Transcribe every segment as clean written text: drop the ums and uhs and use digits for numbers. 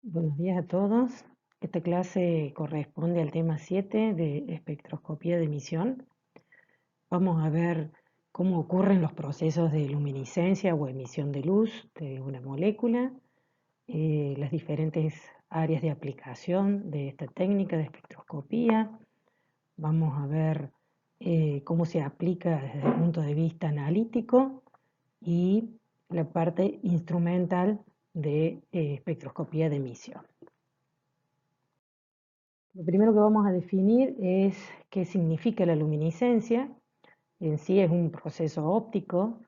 Buenos días a todos. Esta clase corresponde al tema 7 de espectroscopía de emisión. Vamos a ver cómo ocurren los procesos de luminiscencia o emisión de luz de una molécula, las diferentes áreas de aplicación de esta técnica de espectroscopía. Vamos a ver cómo se aplica desde el punto de vista analítico y la parte instrumental de espectroscopía de emisión. Lo primero que vamos a definir es qué significa la luminiscencia. En sí es un proceso óptico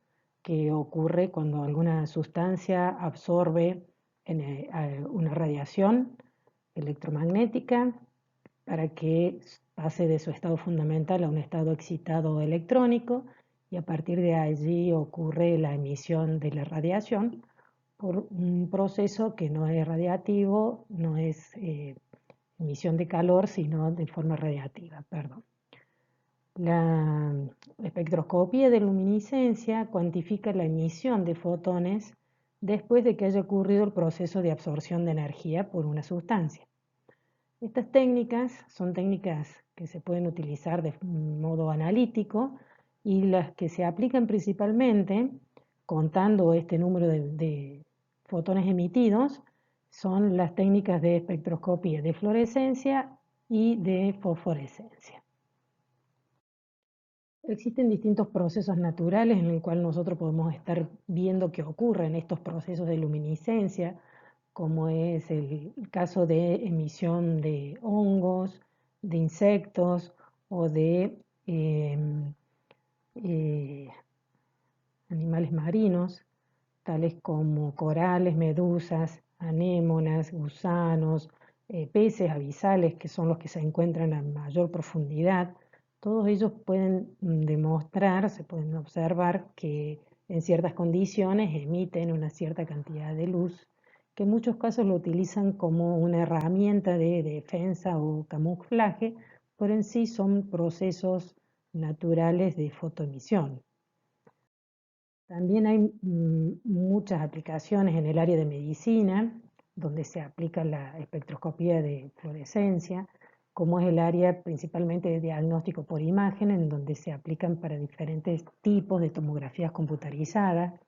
que ocurre cuando alguna sustancia absorbe una radiación electromagnética para que pase de su estado fundamental a un estado excitado electrónico, y a partir de allí ocurre la emisión de la radiación por un proceso que no es radiativo, no es emisión de calor, sino de forma radiativa, perdón. La espectroscopía de luminiscencia cuantifica la emisión de fotones después de que haya ocurrido el proceso de absorción de energía por una sustancia. Estas técnicas son técnicas que se pueden utilizar de modo analítico, y las que se aplican principalmente contando este número de fotones emitidos son las técnicas de espectroscopía de fluorescencia y de fosforescencia. Existen distintos procesos naturales en el cual nosotros podemos estar viendo qué ocurre en estos procesos de luminiscencia, como es el caso de emisión de hongos, de insectos o de eh, animales marinos, tales como corales, medusas, anémonas, gusanos, peces abisales, que son los que se encuentran a mayor profundidad. Todos ellos pueden demostrar, se pueden observar que en ciertas condiciones emiten una cierta cantidad de luz, que en muchos casos lo utilizan como una herramienta de defensa o camuflaje, pero en sí son procesos naturales de fotoemisión. También hay muchas aplicaciones en el área de medicina, donde se aplica la espectroscopía de fluorescencia, como es el área principalmente de diagnóstico por imagen, en donde se aplican para diferentes tipos de tomografías computarizadas.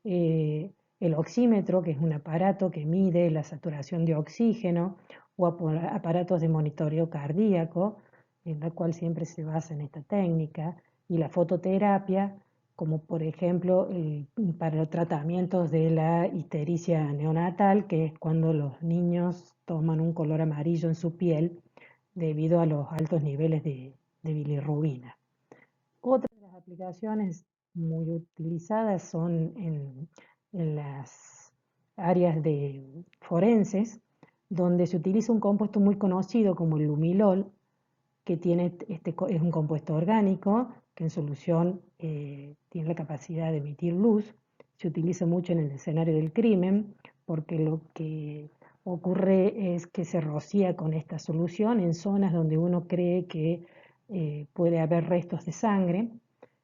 El oxímetro, que es un aparato que mide la saturación de oxígeno, o aparatos de monitoreo cardíaco, en la cual siempre se basa en esta técnica, y la fototerapia, como por ejemplo para los tratamientos de la ictericia neonatal, que es cuando los niños toman un color amarillo en su piel debido a los altos niveles de bilirrubina. Otras de las aplicaciones muy utilizadas son en las áreas de forenses, donde se utiliza un compuesto muy conocido como el lumilol, que es un compuesto orgánico que en solución tiene la capacidad de emitir luz. Se utiliza mucho en el escenario del crimen, porque lo que ocurre es que se rocía con esta solución en zonas donde uno cree que puede haber restos de sangre,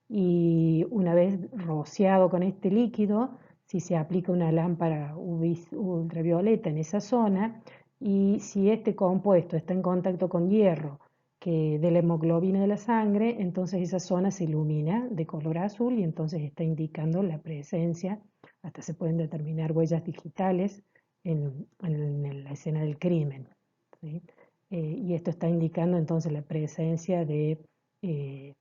y una vez rociado con este líquido, si se aplica una lámpara ultravioleta en esa zona, y si este compuesto está en contacto con hierro de la hemoglobina de la sangre, entonces esa zona se ilumina de color azul, y entonces está indicando la presencia, hasta se pueden determinar huellas digitales en la escena del crimen, ¿sí? Y esto está indicando entonces la presencia eh,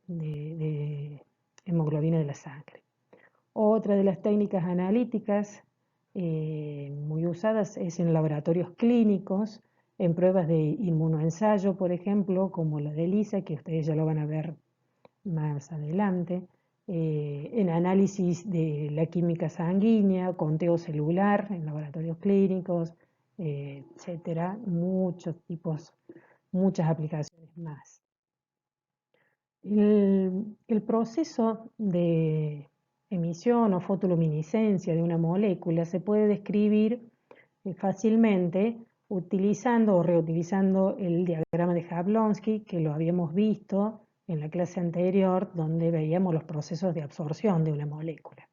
de hemoglobina de la sangre. Otra de las técnicas analíticas muy usadas es en laboratorios clínicos, en pruebas de inmunoensayo, por ejemplo, como la de ELISA, que ustedes ya lo van a ver más adelante, en análisis de la química sanguínea, conteo celular en laboratorios clínicos, etcétera, muchos tipos, muchas aplicaciones más. El proceso de emisión o fotoluminiscencia de una molécula se puede describir fácilmente utilizando o reutilizando el diagrama de Jablonski, que lo habíamos visto en la clase anterior, donde veíamos los procesos de absorción de una molécula.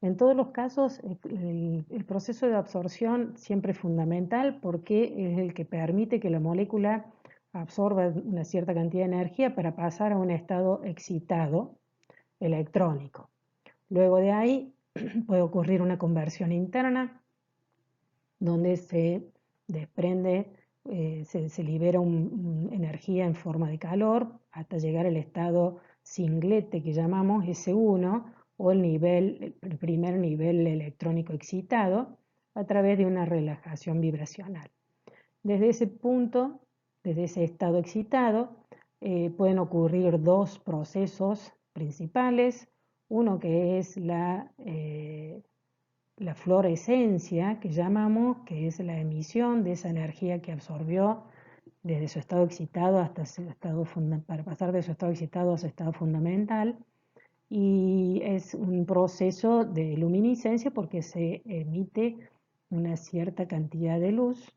En todos los casos, el proceso de absorción siempre es fundamental porque es el que permite que la molécula absorba una cierta cantidad de energía para pasar a un estado excitado electrónico. Luego de ahí puede ocurrir una conversión interna donde se desprende, se libera energía en forma de calor hasta llegar al estado singlete que llamamos S1 o el primer nivel electrónico excitado a través de una relajación vibracional. Desde ese punto, desde ese estado excitado, pueden ocurrir dos procesos principales. Uno que es la fluorescencia, que llamamos, que es la emisión de esa energía que absorbió desde su estado excitado hasta su estado para pasar de su estado excitado a su estado fundamental. Y es un proceso de luminiscencia porque se emite una cierta cantidad de luz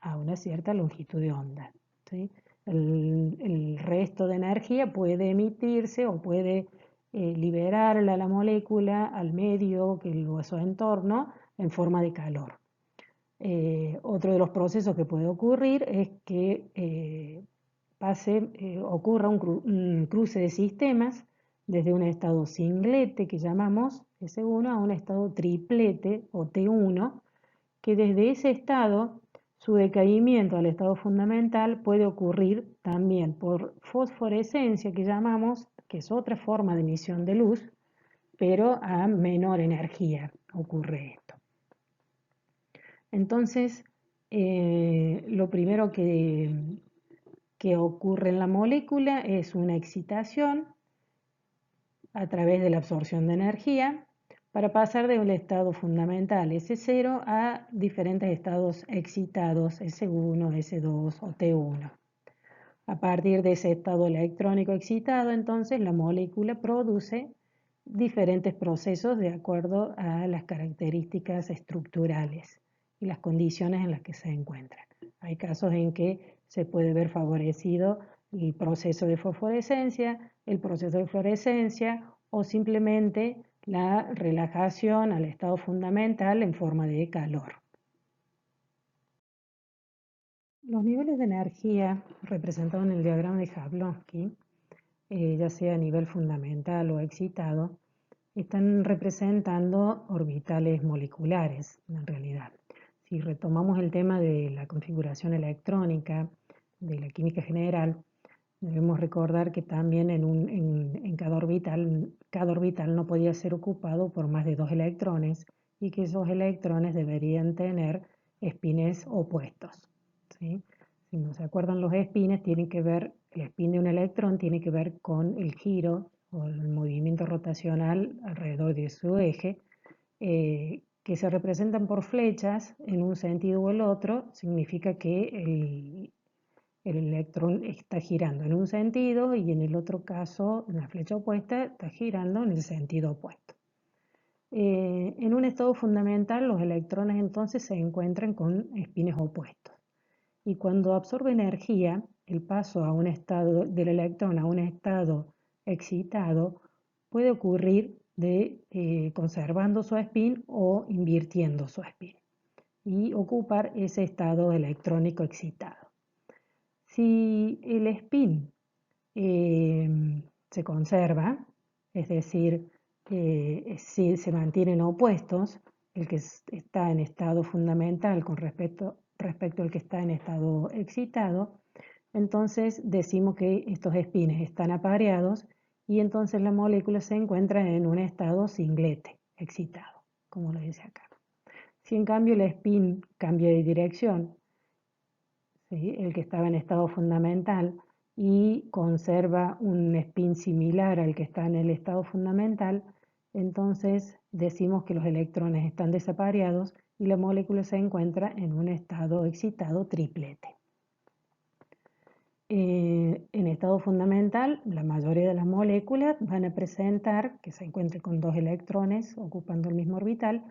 a una cierta longitud de onda, ¿sí? El resto de energía puede emitirse o puede liberarla a la molécula al medio que lo a su entorno en forma de calor. Otro de los procesos que puede ocurrir es que ocurra un cruce de sistemas desde un estado singlete que llamamos S1 a un estado triplete o T1, que desde ese estado su decaimiento al estado fundamental puede ocurrir también por fosforescencia que llamamos, que es otra forma de emisión de luz, pero a menor energía ocurre esto. Entonces, lo primero que ocurre en la molécula es una excitación a través de la absorción de energía para pasar de un estado fundamental S0 a diferentes estados excitados S1, S2 o T1. A partir de ese estado electrónico excitado, entonces la molécula produce diferentes procesos de acuerdo a las características estructurales y las condiciones en las que se encuentran. Hay casos en que se puede ver favorecido el proceso de fosforescencia, el proceso de fluorescencia o simplemente la relajación al estado fundamental en forma de calor. Los niveles de energía representados en el diagrama de Jablonski, ya sea a nivel fundamental o excitado, están representando orbitales moleculares en realidad. Si retomamos el tema de la configuración electrónica de la química general, debemos recordar que también en cada orbital no podía ser ocupado por más de 2 electrones y que esos electrones deberían tener espines opuestos, ¿sí? Si no se acuerdan, los espines tienen que ver, el espín de un electrón tiene que ver con el giro o el movimiento rotacional alrededor de su eje, que se representan por flechas en un sentido o el otro, significa que el electrón está girando en un sentido y en el otro caso, en la flecha opuesta, está girando en el sentido opuesto. En un estado fundamental, los electrones entonces se encuentran con espines opuestos. Y cuando absorbe energía, el paso a un estado del electrón a un estado excitado puede ocurrir conservando su spin o invirtiendo su spin y ocupar ese estado electrónico excitado. Si el spin se conserva, es decir, si se mantienen opuestos, el que está en estado fundamental con respecto al que está en estado excitado, entonces decimos que estos espines están apareados y entonces la molécula se encuentra en un estado singlete, excitado, como lo dice acá. Si en cambio el spin cambia de dirección, ¿sí?, el que estaba en estado fundamental, y conserva un spin similar al que está en el estado fundamental, entonces decimos que los electrones están desapareados y la molécula se encuentra en un estado excitado triplete. En estado fundamental, la mayoría de las moléculas van a presentar que se encuentren con 2 electrones ocupando el mismo orbital,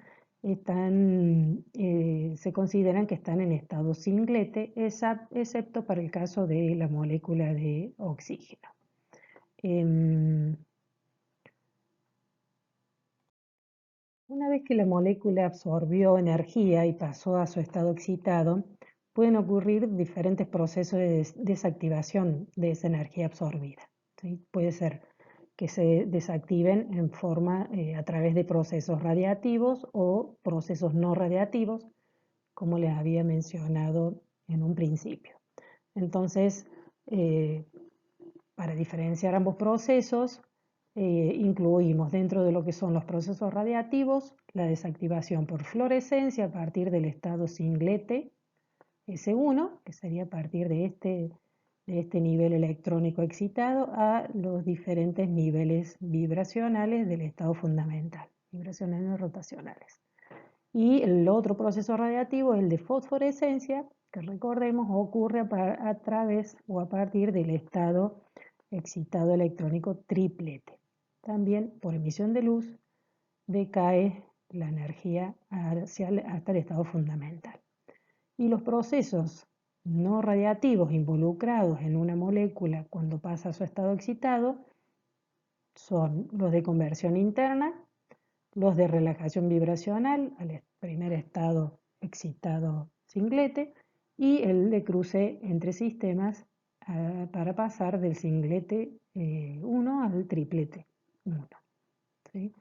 se consideran que están en estado singlete, excepto para el caso de la molécula de oxígeno. Una vez que la molécula absorbió energía y pasó a su estado excitado, pueden ocurrir diferentes procesos de desactivación de esa energía absorbida. ¿Sí? Puede ser que se desactiven a través de procesos radiativos o procesos no radiativos, como les había mencionado en un principio. Entonces, para diferenciar ambos procesos, incluimos dentro de lo que son los procesos radiativos la desactivación por fluorescencia a partir del estado singlete S1, que sería a partir de este nivel electrónico excitado, a los diferentes niveles vibracionales del estado fundamental, vibracionales rotacionales. Y el otro proceso radiativo es el de fosforescencia, que recordemos ocurre a través o a partir del estado excitado electrónico triplete. También por emisión de luz decae la energía hasta el estado fundamental. Y los procesos no radiativos involucrados en una molécula cuando pasa a su estado excitado son los de conversión interna, los de relajación vibracional al primer estado excitado singlete y el de cruce entre sistemas para pasar del singlete 1 al triplete 1. ¿Sí?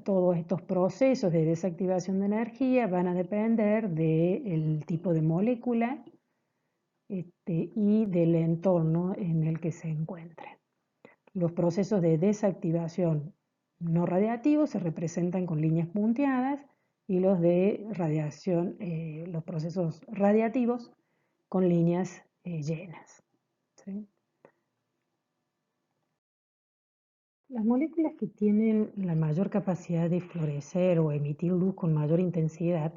Todos estos procesos de desactivación de energía van a depender del tipo de molécula y del entorno en el que se encuentren. Los procesos de desactivación no radiativos se representan con líneas punteadas y los de radiación, los procesos radiativos con líneas llenas. ¿Sí? Las moléculas que tienen la mayor capacidad de fluorecer o emitir luz con mayor intensidad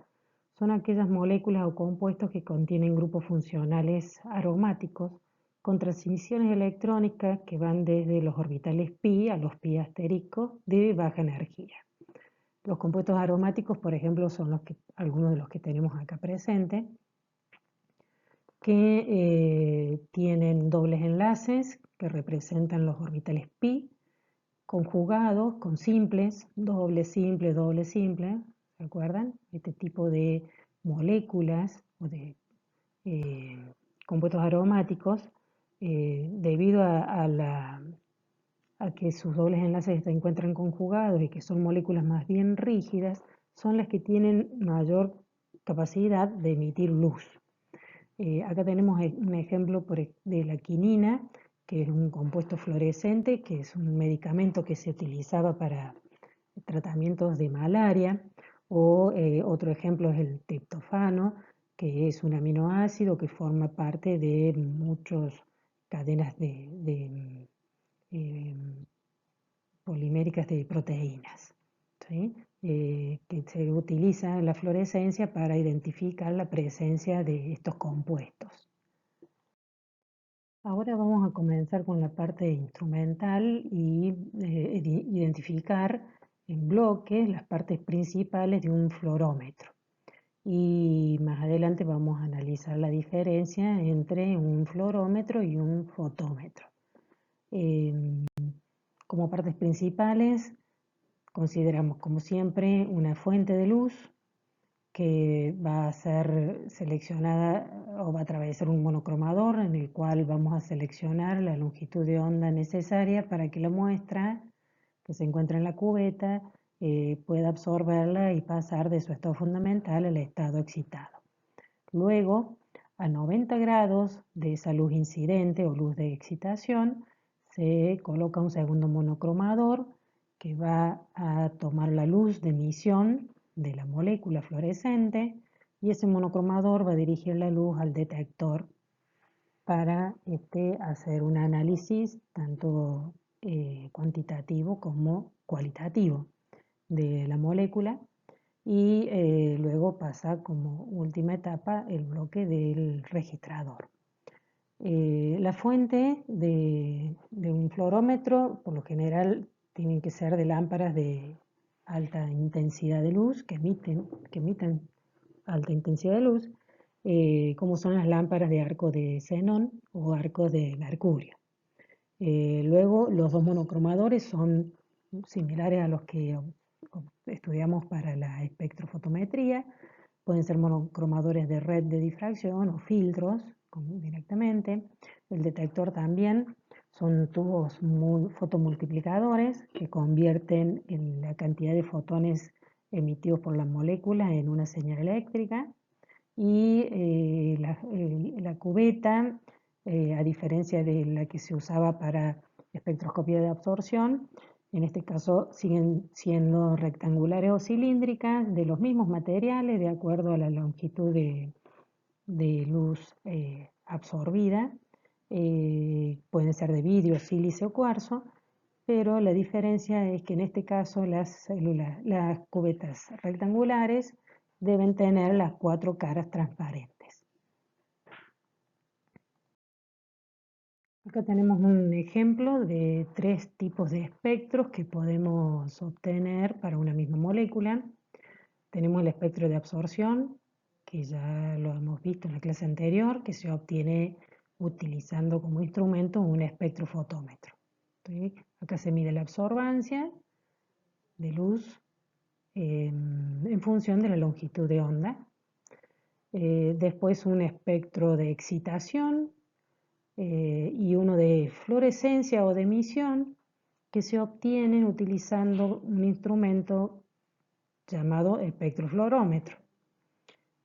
son aquellas moléculas o compuestos que contienen grupos funcionales aromáticos con transiciones electrónicas que van desde los orbitales pi a los pi asteriscos de baja energía. Los compuestos aromáticos, por ejemplo, son algunos de los que tenemos acá presentes, que tienen dobles enlaces que representan los orbitales pi, conjugados con simples, doble simple, ¿se acuerdan? Este tipo de moléculas o de compuestos aromáticos, debido a que sus dobles enlaces se encuentran conjugados y que son moléculas más bien rígidas, son las que tienen mayor capacidad de emitir luz. Acá tenemos un ejemplo de la quinina, que es un compuesto fluorescente, que es un medicamento que se utilizaba para tratamientos de malaria, o otro ejemplo es el triptofano, que es un aminoácido que forma parte de muchas cadenas poliméricas de proteínas, ¿sí? Que se utiliza en la fluorescencia para identificar la presencia de estos compuestos. Ahora vamos a comenzar con la parte instrumental y identificar en bloques las partes principales de un fluorómetro. Y más adelante vamos a analizar la diferencia entre un fluorómetro y un fotómetro. Como partes principales consideramos como siempre una fuente de luz que va a ser seleccionada o va a atravesar un monocromador en el cual vamos a seleccionar la longitud de onda necesaria para que la muestra que se encuentra en la cubeta pueda absorberla y pasar de su estado fundamental al estado excitado. Luego, a 90 grados de esa luz incidente o luz de excitación, se coloca un segundo monocromador que va a tomar la luz de emisión de la molécula fluorescente y ese monocromador va a dirigir la luz al detector para hacer un análisis tanto cuantitativo como cualitativo de la molécula y luego pasa como última etapa el bloque del registrador. La fuente de un fluorómetro por lo general tienen que ser de lámparas de alta intensidad de luz, que emiten alta intensidad de luz, como son las lámparas de arco de xenón o arcos de mercurio. Luego los dos monocromadores son similares a los que estudiamos para la espectrofotometría. Pueden ser monocromadores de red de difracción o filtros directamente. El detector también son tubos fotomultiplicadores que convierten la cantidad de fotones emitidos por la molécula en una señal eléctrica. Y la cubeta, a diferencia de la que se usaba para espectroscopía de absorción, en este caso siguen siendo rectangulares o cilíndricas de los mismos materiales de acuerdo a la longitud de luz absorbida. Pueden ser de vidrio, sílice o cuarzo, pero la diferencia es que en este caso las cubetas rectangulares deben tener las 4 caras transparentes. Acá tenemos un ejemplo de 3 tipos de espectros que podemos obtener para una misma molécula. Tenemos el espectro de absorción, que ya lo hemos visto en la clase anterior, que se obtiene utilizando como instrumento un espectrofotómetro. ¿Sí? Acá se mide la absorbancia de luz en función de la longitud de onda. Después un espectro de excitación y uno de fluorescencia o de emisión que se obtienen utilizando un instrumento llamado espectrofluorómetro.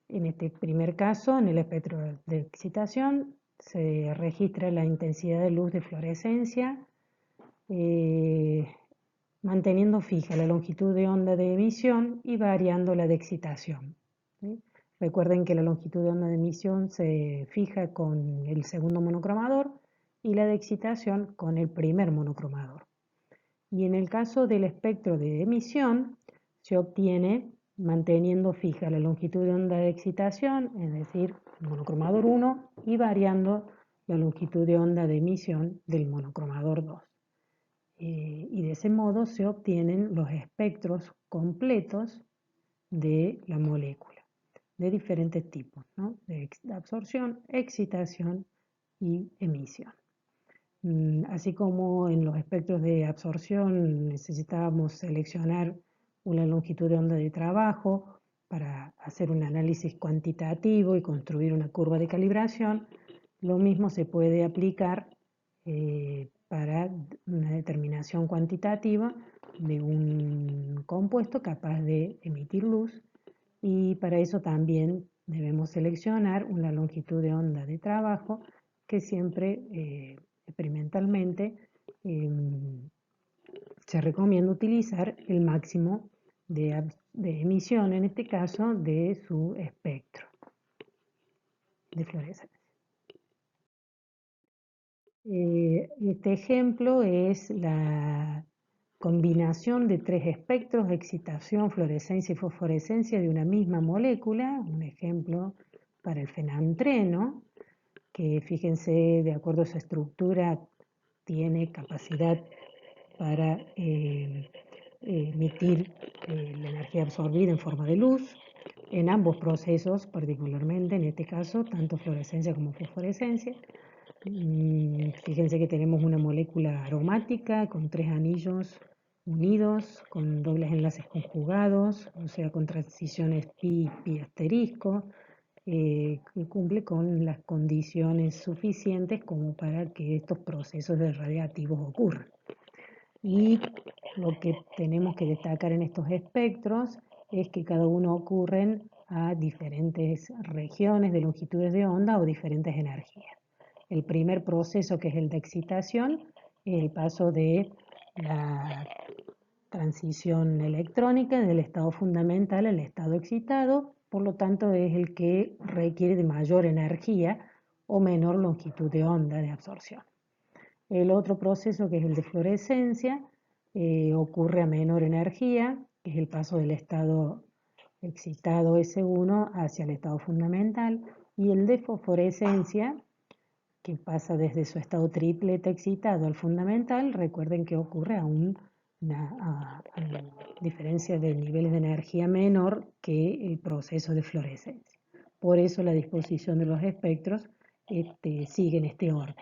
En este primer caso, en el espectro de excitación, se registra la intensidad de luz de fluorescencia manteniendo fija la longitud de onda de emisión y variando la de excitación. ¿Sí? Recuerden que la longitud de onda de emisión se fija con el segundo monocromador y la de excitación con el primer monocromador. Y en el caso del espectro de emisión, se obtiene manteniendo fija la longitud de onda de excitación, es decir, el monocromador 1, y variando la longitud de onda de emisión del monocromador 2. Y de ese modo se obtienen los espectros completos de la molécula, de diferentes tipos, ¿no? De absorción, excitación y emisión. Así como en los espectros de absorción necesitábamos seleccionar una longitud de onda de trabajo para hacer un análisis cuantitativo y construir una curva de calibración, lo mismo se puede aplicar para una determinación cuantitativa de un compuesto capaz de emitir luz, y para eso también debemos seleccionar una longitud de onda de trabajo que siempre experimentalmente se recomienda utilizar el máximo de emisión, en este caso, de su espectro de fluorescencia. Este ejemplo es la combinación de 3 espectros de excitación, fluorescencia y fosforescencia de una misma molécula, un ejemplo para el fenantreno, que fíjense, de acuerdo a su estructura, tiene capacidad para emitir la energía absorbida en forma de luz en ambos procesos, particularmente en este caso, tanto fluorescencia como fosforescencia. Fíjense que tenemos una molécula aromática con 3 anillos unidos, con dobles enlaces conjugados, o sea, con transiciones pi, pi asterisco, que cumple con las condiciones suficientes como para que estos procesos de radiactivos ocurran. Y lo que tenemos que destacar en estos espectros es que cada uno ocurren a diferentes regiones de longitudes de onda o diferentes energías. El primer proceso, que es el de excitación, es el paso de la transición electrónica del estado fundamental al estado excitado, por lo tanto es el que requiere de mayor energía o menor longitud de onda de absorción. El otro proceso, que es el de fluorescencia, ocurre a menor energía, que es el paso del estado excitado S1 hacia el estado fundamental, y el de fosforescencia, que pasa desde su estado tripleta excitado al fundamental. Recuerden que ocurre a una diferencia de niveles de energía menor que el proceso de fluorescencia. Por eso la disposición de los espectros sigue en este orden.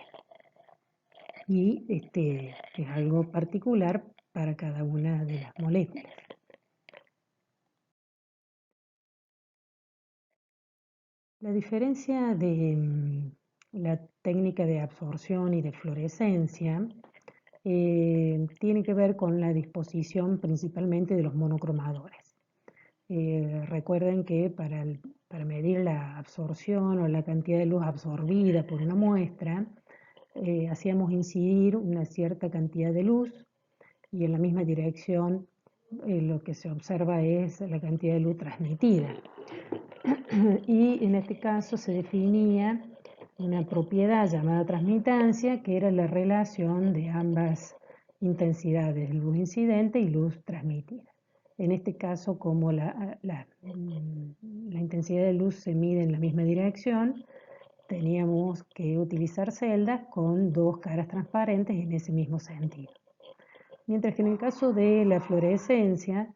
Y es algo particular para cada una de las moléculas. La diferencia de la técnica de absorción y de fluorescencia tiene que ver con la disposición principalmente de los monocromadores. Recuerden que para medir la absorción o la cantidad de luz absorbida por una muestra, hacíamos incidir una cierta cantidad de luz y en la misma dirección lo que se observa es la cantidad de luz transmitida. Y en este caso se definía una propiedad llamada transmitancia, que era la relación de ambas intensidades, luz incidente y luz transmitida. En este caso, como la intensidad de luz se mide en la misma dirección, teníamos que utilizar celdas con dos caras transparentes en ese mismo sentido. Mientras que en el caso de la fluorescencia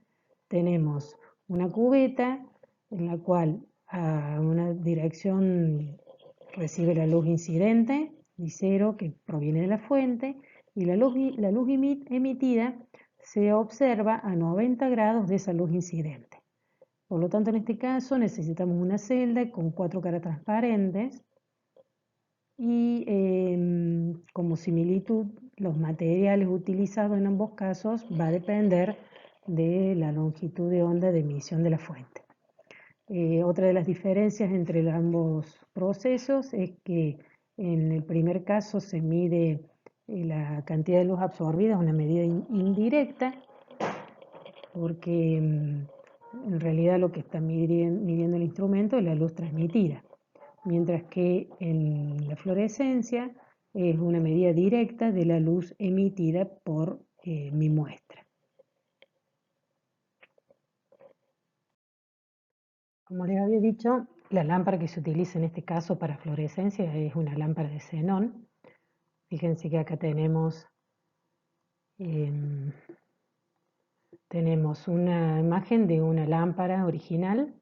tenemos una cubeta en la cual a una dirección recibe la luz incidente, I0, que proviene de la fuente, y la luz emitida se observa a 90 grados de esa luz incidente. Por lo tanto, en este caso necesitamos una celda con 4 caras transparentes y como similitud, los materiales utilizados en ambos casos va a depender de la longitud de onda de emisión de la fuente. Otra de las diferencias entre ambos procesos es que en el primer caso se mide la cantidad de luz absorbida, una medida indirecta, porque en realidad lo que está midiendo el instrumento es la luz transmitida, mientras que en la fluorescencia es una medida directa de la luz emitida por mi muestra. Como les había dicho, la lámpara que se utiliza en este caso para fluorescencia es una lámpara de xenón. Fíjense que acá tenemos una imagen de una lámpara original.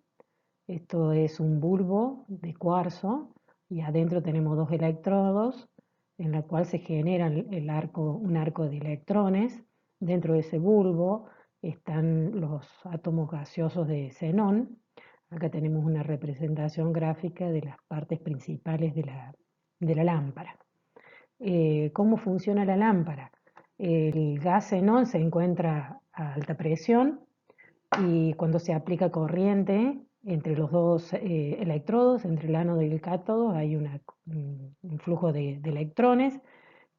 Esto es un bulbo de cuarzo y adentro tenemos dos electrodos en la cual se genera un arco de electrones. Dentro de ese bulbo están los átomos gaseosos de xenón. Acá tenemos una representación gráfica de las partes principales de la lámpara. ¿Cómo funciona la lámpara? El gas xenón se encuentra a alta presión y cuando se aplica corriente entre los dos electrodos, entre el ánodo y el cátodo, hay un flujo de electrones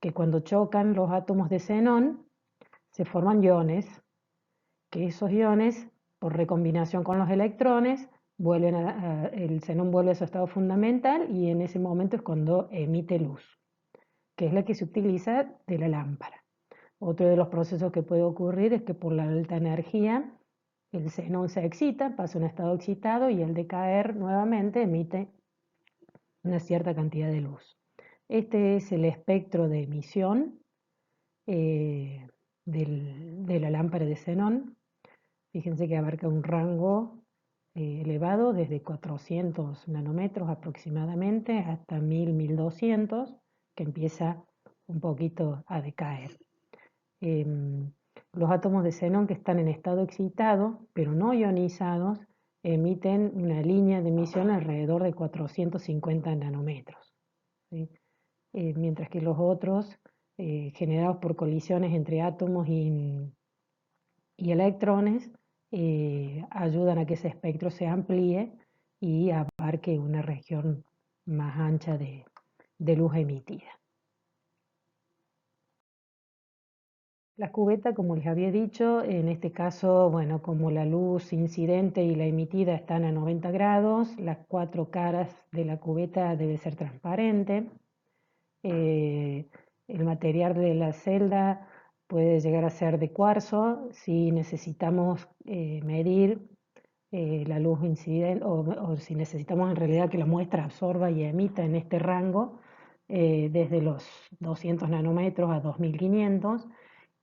que cuando chocan los átomos de xenón se forman iones, que esos iones, por recombinación con los electrones, el xenón vuelve a su estado fundamental y en ese momento es cuando emite luz, que es la que se utiliza de la lámpara. Otro de los procesos que puede ocurrir es que por la alta energía el xenón se excita, pasa a un estado excitado y al decaer nuevamente emite una cierta cantidad de luz. Este es el espectro de emisión de la lámpara de xenón. Fíjense que abarca un rango elevado desde 400 nanómetros aproximadamente hasta 1000-1200, que empieza un poquito a decaer. Los átomos de xenón que están en estado excitado, pero no ionizados, emiten una línea de emisión alrededor de 450 nanómetros, ¿sí? Mientras que los otros, generados por colisiones entre átomos y electrones, ayudan a que ese espectro se amplíe y abarque una región más ancha de luz emitida. La cubeta, como les había dicho, en este caso, bueno, como la luz incidente y la emitida están a 90 grados, las 4 caras de la cubeta debe ser transparente. El material de la celda puede llegar a ser de cuarzo si necesitamos medir la luz incidente o si necesitamos en realidad que la muestra absorba y emita en este rango desde los 200 nanómetros a 2500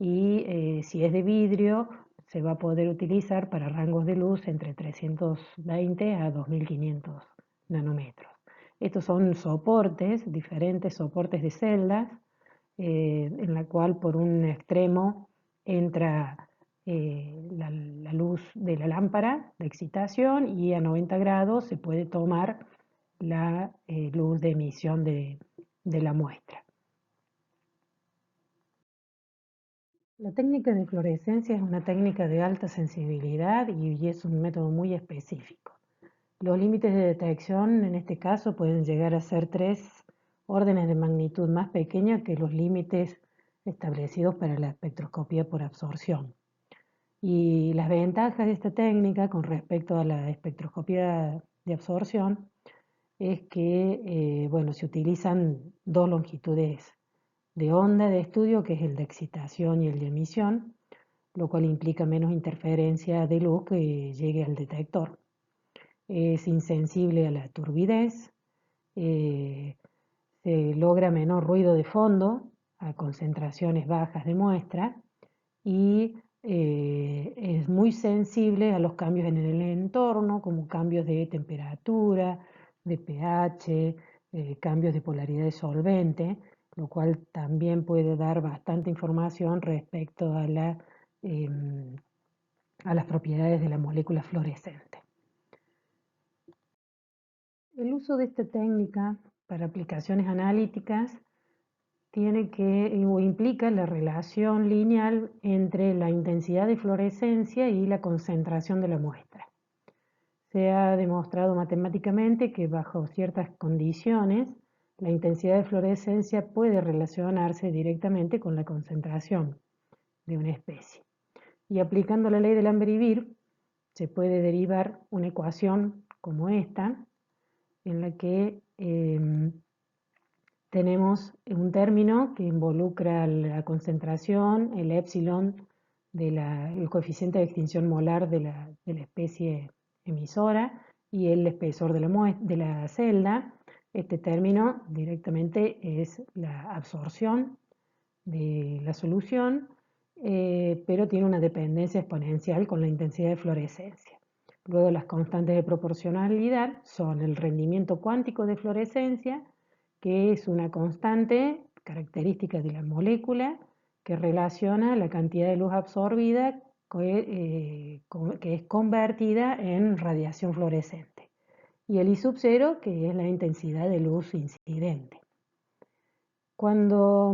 y si es de vidrio se va a poder utilizar para rangos de luz entre 320 a 2500 nanómetros. Estos son soportes, diferentes soportes de celdas, en la cual por un extremo entra la luz de la lámpara de excitación y a 90 grados se puede tomar la luz de emisión de la muestra. La técnica de fluorescencia es una técnica de alta sensibilidad y es un método muy específico. Los límites de detección en este caso pueden llegar a ser 3 órdenes de magnitud más pequeños que los límites establecidos para la espectroscopía por absorción. Y las ventajas de esta técnica con respecto a la espectroscopía de absorción es que bueno, se utilizan dos longitudes de onda de estudio, que es el de excitación y el de emisión, lo cual implica menos interferencia de luz que llegue al detector. Es insensible a la turbidez, se logra menor ruido de fondo a concentraciones bajas de muestra y es muy sensible a los cambios en el entorno, como cambios de temperatura, de pH, cambios de polaridad de solvente, lo cual también puede dar bastante información respecto a las propiedades de la molécula fluorescente. El uso de esta técnica para aplicaciones analíticas tiene que o implica la relación lineal entre la intensidad de fluorescencia y la concentración de la muestra. Se ha demostrado matemáticamente que bajo ciertas condiciones la intensidad de fluorescencia puede relacionarse directamente con la concentración de una especie. Y aplicando la ley de Lambert-Beer se puede derivar una ecuación como esta, en la que tenemos un término que involucra la concentración, el épsilon, el coeficiente de extinción molar de la especie emisora y el espesor de la celda. Este término directamente es la absorción de la solución, pero tiene una dependencia exponencial con la intensidad de fluorescencia. Luego las constantes de proporcionalidad son el rendimiento cuántico de fluorescencia, que es una constante característica de la molécula que relaciona la cantidad de luz absorbida que es convertida en radiación fluorescente. Y el I sub 0, que es la intensidad de luz incidente. Cuando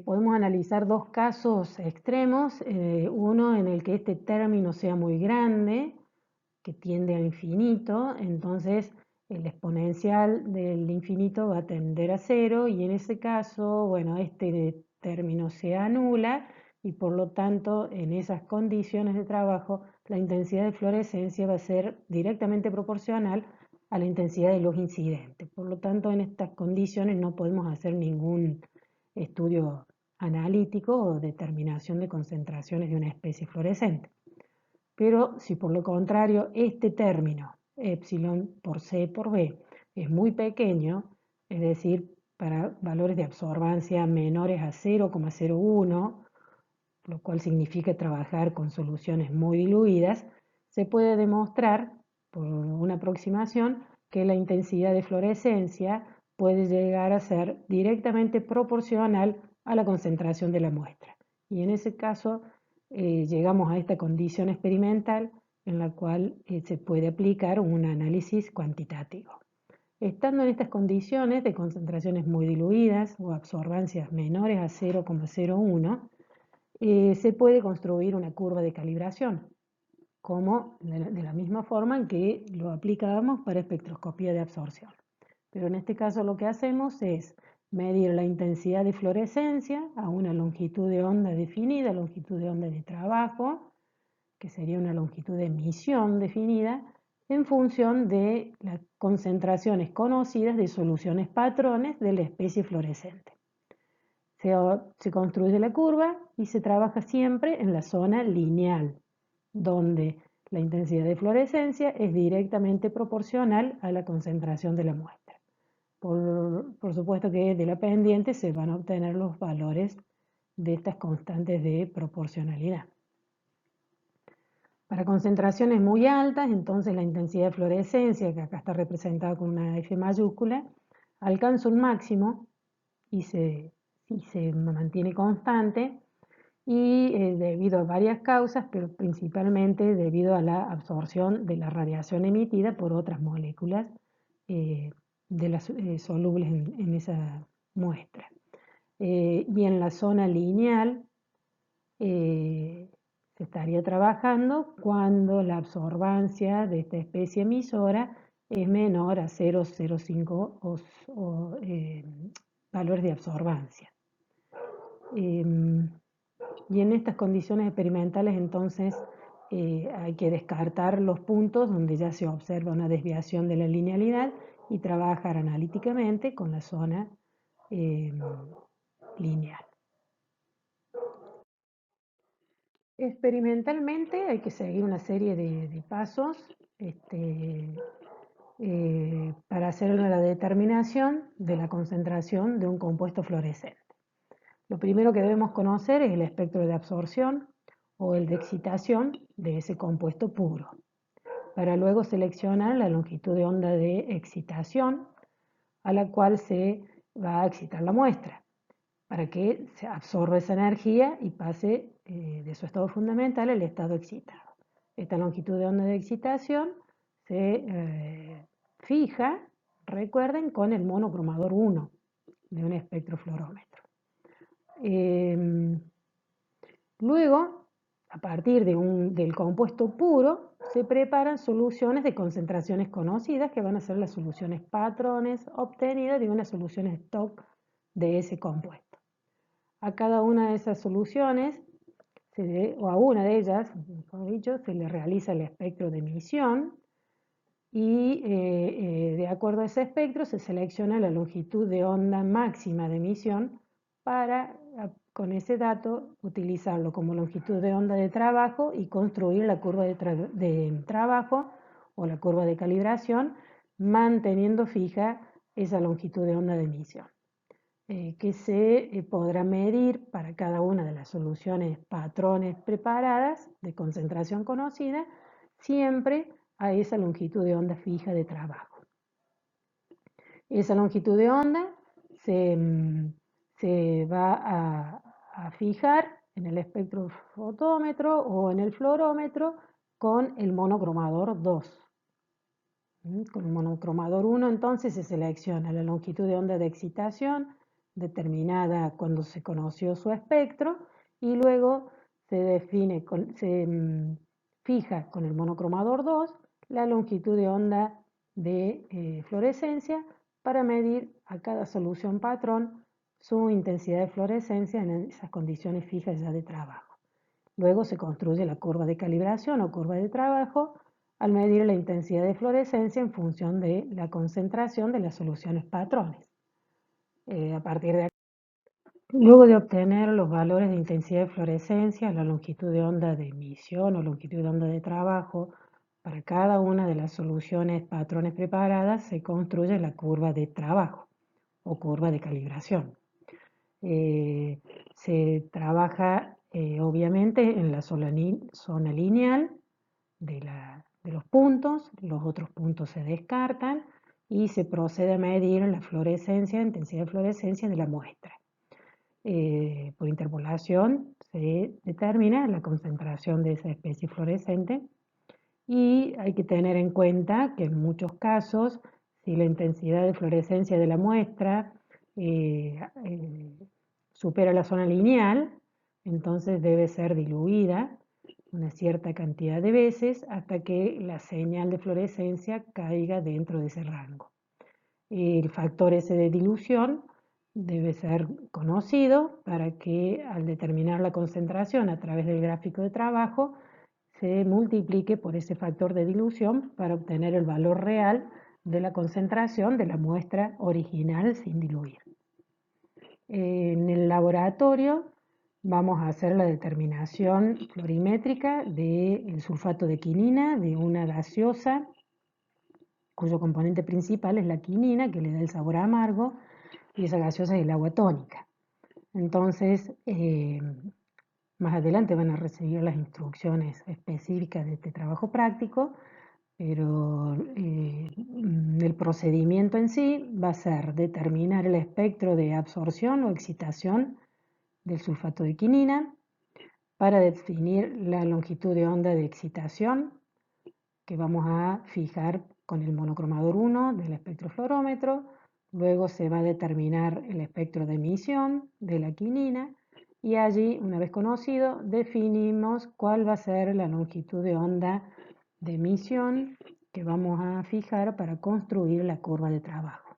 podemos analizar dos casos extremos, uno en el que este término sea muy grande, que tiende a infinito, entonces el exponencial del infinito va a tender a cero y en ese caso, bueno, este término se anula y por lo tanto en esas condiciones de trabajo la intensidad de fluorescencia va a ser directamente proporcional a la intensidad de luz incidente. Por lo tanto, en estas condiciones no podemos hacer ningún estudio analítico o determinación de concentraciones de una especie fluorescente. Pero si por lo contrario este término, epsilon por C por B, es muy pequeño, es decir, para valores de absorbancia menores a 0,01, lo cual significa trabajar con soluciones muy diluidas, se puede demostrar por una aproximación que la intensidad de fluorescencia puede llegar a ser directamente proporcional a la concentración de la muestra. Y en ese caso llegamos a esta condición experimental en la cual se puede aplicar un análisis cuantitativo. Estando en estas condiciones de concentraciones muy diluidas o absorbancias menores a 0,01, se puede construir una curva de calibración, como de la misma forma en que lo aplicábamos para espectroscopía de absorción. Pero en este caso lo que hacemos es medir la intensidad de fluorescencia a una longitud de onda definida, longitud de onda de trabajo, que sería una longitud de emisión definida, en función de las concentraciones conocidas de soluciones patrones de la especie fluorescente. Se construye la curva y se trabaja siempre en la zona lineal, donde la intensidad de fluorescencia es directamente proporcional a la concentración de la muestra. Por supuesto que de la pendiente se van a obtener los valores de estas constantes de proporcionalidad. Para concentraciones muy altas, entonces la intensidad de fluorescencia, que acá está representada con una F mayúscula, alcanza un máximo y se si se mantiene constante y debido a varias causas, pero principalmente debido a la absorción de la radiación emitida por otras moléculas de las solubles en esa muestra. Y en la zona lineal se estaría trabajando cuando la absorbancia de esta especie emisora es menor a 0,05 valores de absorbancia. Y en estas condiciones experimentales entonces hay que descartar los puntos donde ya se observa una desviación de la linealidad y trabajar analíticamente con la zona lineal. Experimentalmente hay que seguir una serie de pasos para hacer la determinación de la concentración de un compuesto fluorescente. Lo primero que debemos conocer es el espectro de absorción o el de excitación de ese compuesto puro, para luego seleccionar la longitud de onda de excitación a la cual se va a excitar la muestra, para que se absorba esa energía y pase de su estado fundamental al estado excitado. Esta longitud de onda de excitación se fija, recuerden, con el monocromador 1 de un espectrofluorómetro. Luego, a partir del compuesto puro, se preparan soluciones de concentraciones conocidas, que van a ser las soluciones patrones obtenidas de una solución stock de ese compuesto. A cada una de esas soluciones, o a una de ellas, mejor dicho, se le realiza el espectro de emisión y de acuerdo a ese espectro se selecciona la longitud de onda máxima de emisión para, con ese dato, utilizarlo como longitud de onda de trabajo y construir la curva de trabajo o la curva de calibración, manteniendo fija esa longitud de onda de emisión, que se podrá medir para cada una de las soluciones patrones preparadas de concentración conocida, siempre a esa longitud de onda fija de trabajo. Esa longitud de onda se va a fijar en el espectrofotómetro o en el fluorómetro con el monocromador 2. Con el monocromador 1 entonces se selecciona la longitud de onda de excitación determinada cuando se conoció su espectro y luego se fija con el monocromador 2 la longitud de onda de fluorescencia para medir a cada solución patrón su intensidad de fluorescencia en esas condiciones fijas ya de trabajo. Luego se construye la curva de calibración o curva de trabajo al medir la intensidad de fluorescencia en función de la concentración de las soluciones patrones. A partir de aquí, luego de obtener los valores de intensidad de fluorescencia, la longitud de onda de emisión o longitud de onda de trabajo, para cada una de las soluciones patrones preparadas se construye la curva de trabajo o curva de calibración. Se trabaja obviamente en la zona lineal de los puntos, los otros puntos se descartan y se procede a medir la fluorescencia, intensidad de fluorescencia de la muestra. Por interpolación se determina la concentración de esa especie fluorescente y hay que tener en cuenta que en muchos casos, si la intensidad de fluorescencia de la muestra supera la zona lineal, entonces debe ser diluida una cierta cantidad de veces hasta que la señal de fluorescencia caiga dentro de ese rango. El factor S de dilución debe ser conocido para que al determinar la concentración a través del gráfico de trabajo se multiplique por ese factor de dilución para obtener el valor real de la concentración de la muestra original sin diluir. En el laboratorio vamos a hacer la determinación florimétrica del sulfato de quinina de una gaseosa cuyo componente principal es la quinina, que le da el sabor amargo, y esa gaseosa es el agua tónica. Entonces, más adelante van a recibir las instrucciones específicas de este trabajo práctico, pero el procedimiento en sí va a ser determinar el espectro de absorción o excitación del sulfato de quinina para definir la longitud de onda de excitación que vamos a fijar con el monocromador 1 del espectrofluorómetro. Luego se va a determinar el espectro de emisión de la quinina y allí, una vez conocido, definimos cuál va a ser la longitud de onda de emisión que vamos a fijar para construir la curva de trabajo.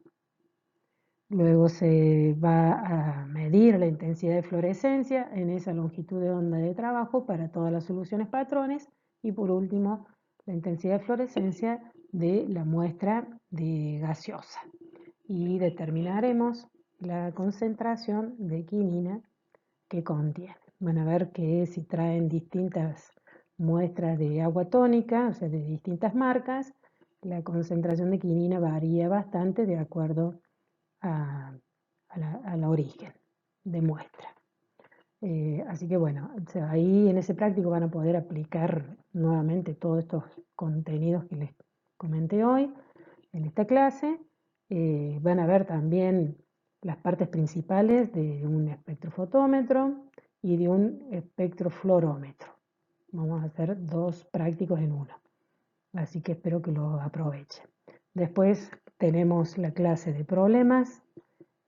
Luego se va a medir la intensidad de fluorescencia en esa longitud de onda de trabajo para todas las soluciones patrones y por último la intensidad de fluorescencia de la muestra de gaseosa y determinaremos la concentración de quinina que contiene. Van a ver que si traen distintas muestras de agua tónica, o sea, de distintas marcas, la concentración de quinina varía bastante de acuerdo al origen de muestra. Así que bueno, o sea, ahí en ese práctico van a poder aplicar nuevamente todos estos contenidos que les comenté hoy en esta clase. Van a ver también las partes principales de un espectrofotómetro y de un espectrofluorómetro. Vamos a hacer dos prácticos en uno. Así que espero que lo aprovechen. Después tenemos la clase de problemas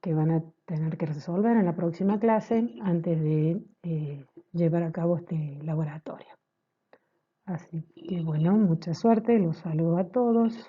que van a tener que resolver en la próxima clase antes de llevar a cabo este laboratorio. Así que bueno, mucha suerte, los saludo a todos.